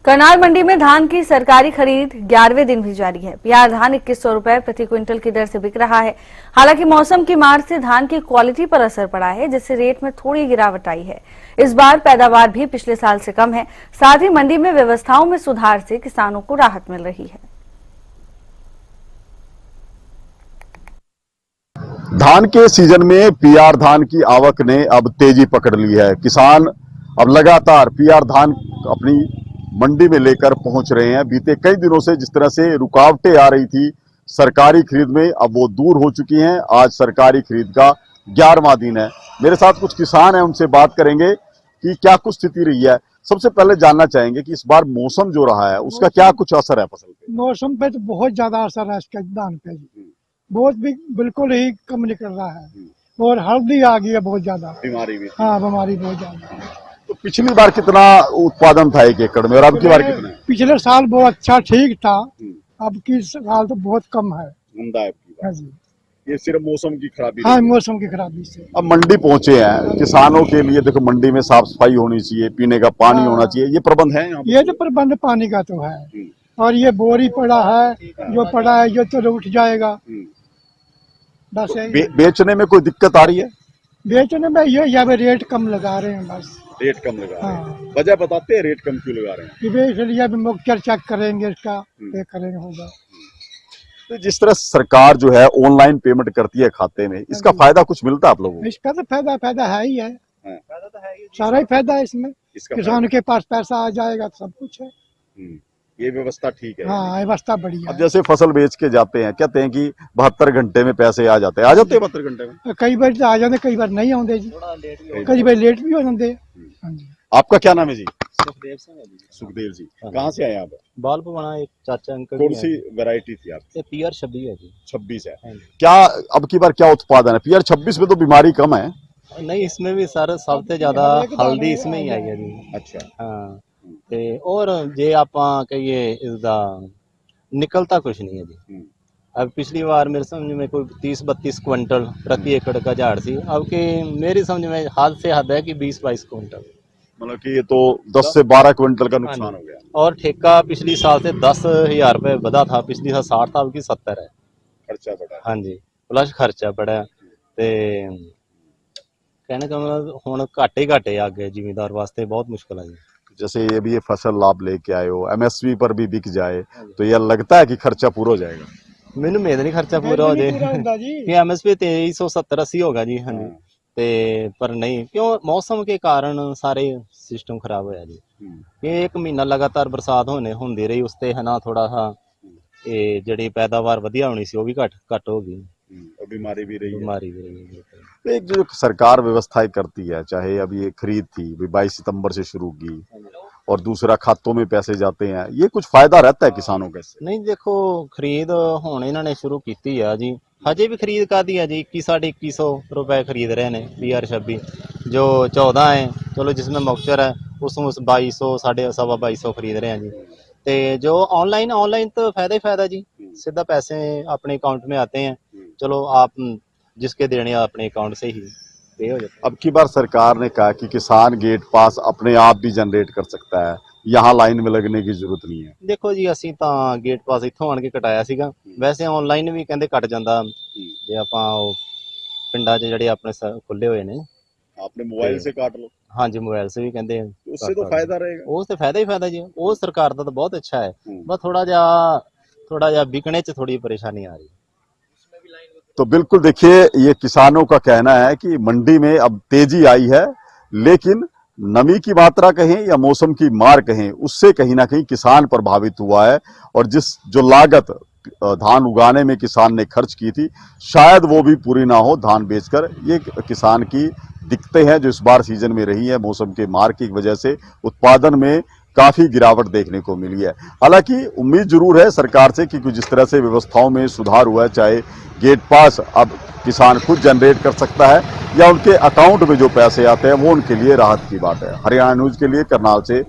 करनाल मंडी में धान की सरकारी खरीद 11वें दिन भी जारी है। पीआर धान 2100 रुपए प्रति क्विंटल की दर से बिक रहा है। हालांकि मौसम की मार से धान की क्वालिटी पर असर पड़ा है, जिससे रेट में थोड़ी गिरावट आई है। इस बार पैदावार भी पिछले साल से कम है। साथ ही मंडी में व्यवस्थाओं में सुधार से किसानों को राहत मिल रही है। धान के सीजन में पीआर धान की आवक ने अब तेजी पकड़ ली है। किसान अब लगातार पीआर धान अपनी मंडी में लेकर पहुंच रहे हैं। बीते कई दिनों से जिस तरह से रुकावटें आ रही थी सरकारी खरीद में, अब वो दूर हो चुकी हैं। आज सरकारी खरीद का 11वां दिन है। मेरे साथ कुछ किसान हैं, उनसे बात करेंगे कि क्या कुछ स्थिति रही है। सबसे पहले जानना चाहेंगे कि इस बार मौसम जो रहा है उसका क्या कुछ असर है फसल पे? मौसम पे तो बहुत ज्यादा असर है इसका धान पे। बहुत भी बिल्कुल ही कम निकल रहा है और हल्दी आ गई है बहुत ज्यादा, बीमारी भी। हाँ बीमारी बहुत ज्यादा है। तो पिछली बार कितना उत्पादन था 1 एकड़ में और अब की बार कितना है? पिछले साल बहुत अच्छा ठीक था, अब की साल तो बहुत कम है। हाँ जी, ये सिर्फ मौसम की खराबी। हाँ मौसम की खराबी से। अब मंडी पहुंचे हैं, किसानों के लिए देखो मंडी में साफ सफाई होनी चाहिए, पीने का पानी होना चाहिए, ये प्रबंध है यहाँ पे? ये तो प्रबंध पानी का तो है और ये बोरी पड़ा है, जो पड़ा है जो तो उठ जाएगा बस। बेचने में कोई दिक्कत आ रही है? बेचने में ये यहाँ पे रेट कम लगा रहे हैं बस। रेट कम लगा रहे हैं। हाँ। वजह बताते हैं रेट कम क्यों लगा रहे हैं? इसलिए भी मुख्य चर्चा करेंगे इसका, ये करेंगे होगा। तो जिस तरह सरकार जो है ऑनलाइन पेमेंट करती है खाते में, इसका फायदा कुछ मिलता है आप लोगों को? इसका तो फायदा है ही है, सारा ही फायदा है इसमें। किसान के पास पैसा आ जाएगा तो सब कुछ है। ये व्यवस्था ठीक है। हाँ व्यवस्था बढ़िया। अब जैसे फसल बेच के जाते हैं, कहते हैं कि 72 घंटे में पैसे आ जाते हैं। आ जाते हैं 72 घंटे में? कई बार तो आ जाते, कई बार नहीं आते जी, कई बार लेट भी हो जाते। हाँ जी। आपका क्या नाम है जी? सुखदेव सिंह है जी। सुखदेव जी, कहाँ से आए आप? बालपुवाना एक चाचा अंकल कौन सी वैरायटी थी आप? ये पीआर 26 है जी। 26 है। हाँ जी। क्या अब की बार क्या उत्पादन है? पीआर 26 में तो बीमारी कम है। नहीं, इसमें भी सर सबसे ज्यादा हल्दी इसमें ही आई है जी। अच्छा। हाँ ਤੇ और जे ਆਪਾਂ कहिए इसका निकलता कुछ नहीं है जी। अब पिछली बार मेरे समझ में कोई 30-32 क्विंटल प्रति एकड़ का झाड़ सी, अब की मेरी समझ में हद से हद है कि 20-22 क्विंटल। मतलब कि ये तो 10 से 12 क्विंटल का नुकसान हो गया। और ठेका पिछली साल से 10,000 रुपये बढ़ा था, पिछली साल 60 था, अब की 70 है। खर्चा बढ़ा। हाँ जी, प्लस खर्चा बढ़ा ते कहने का मतलब हुण घाटे आ गए जिमीदार वास्ते, बहुत मुश्किल है जी। जैसे ये भी ये फसल आप लेके आए हो, एमएसपी पर भी बिक जाए तो यह लगता है कि खर्चा पूरा हो जाएगा? मैनू उम्मीद नहीं खर्चा पूरा हो जाए कि एमएसपी 2370-80 होगा जी। हाँ जी, ते पर नहीं, क्यों मौसम के कारण सारे सिस्टम खराब होया जी। ये 1 महीना लगातार बरसात होंदी रही, उसते है ना थोड़ा सा ये जड़ी पैदावार वधिया होनी सी वो भी घट हो गई, और बीमारी भी रही है। तो एक जो सरकार व्यवस्थाएं करती है, चाहे अब ये खरीद थी 22 सितंबर से शुरू की और दूसरा खातों में पैसे जाते हैं, ये कुछ फायदा रहता है किसानों का इससे? नहीं देखो, खरीद हुण इन्होंने शुरू की है जी, हजे भी खरीद करती है जी। 2100 रुपए खरीद रहे हैं पीआर 26, जो 14 है चलो जिसमें मॉक्चर है उसमें 2200 2200 खरीद रहे हैं जी। ते जो ऑनलाइन तो फायदा ही फायदा जी, सीधा पैसे अपने अकाउंट में आते हैं। चलो आप जिसके देने अपने अकाउंट से ही पे हो जाता है। अब की बार सरकार ने कहा कि किसान गेट पास अपने आप भी जनरेट कर सकता है, यहाँ लाइन में लगने की जरूरत नहीं है। देखो जी, ਅਸੀਂ ਤਾਂ ਗੇਟ ਪਾਸ ਇੱਥੋਂ ਆਣ ਕੇ ਕਟਾਇਆ ਸੀਗਾ, ਵੈਸੇ ਆਨਲਾਈਨ ਵੀ ਕਹਿੰਦੇ ਕੱਟ ਜਾਂਦਾ ਜੇ ਆਪਾਂ ਉਹ ਪਿੰਡਾਂ 'ਚ ਜਿਹੜੇ ਆਪਣੇ ਖੁੱਲੇ ਹੋਏ ਨੇ। आपने मोबाइल से काट लो। हाँ जी, मोबाइल से भी कहते हैं, उससे तो फायदा रहेगा। वो तो फायदा ही फायदा जी, वो सरकार का तो बहुत अच्छा है, बस थोड़ा जा बिकने च थोड़ी परेशानी आ रही है। तो बिल्कुल देखिए, ये किसानों का कहना है कि मंडी में अब तेजी आई है, लेकिन नमी की मात्रा कहें या मौसम की मार कहें, उससे कहीं ना कहीं किसान प्रभावित हुआ है। और जो लागत धान उगाने में किसान ने खर्च की थी, शायद वो भी पूरी ना हो धान बेचकर। ये किसान की दिक्कतें हैं जो इस बार सीजन में रही है। मौसम के मार की वजह से उत्पादन में काफी गिरावट देखने को मिली है। हालांकि उम्मीद जरूर है सरकार से कि जिस तरह से व्यवस्थाओं में सुधार हुआ है, चाहे गेट पास अब किसान खुद जनरेट कर सकता है या उनके अकाउंट में जो पैसे आते हैं वो उनके लिए राहत की बात है। हरियाणा न्यूज के लिए करनाल से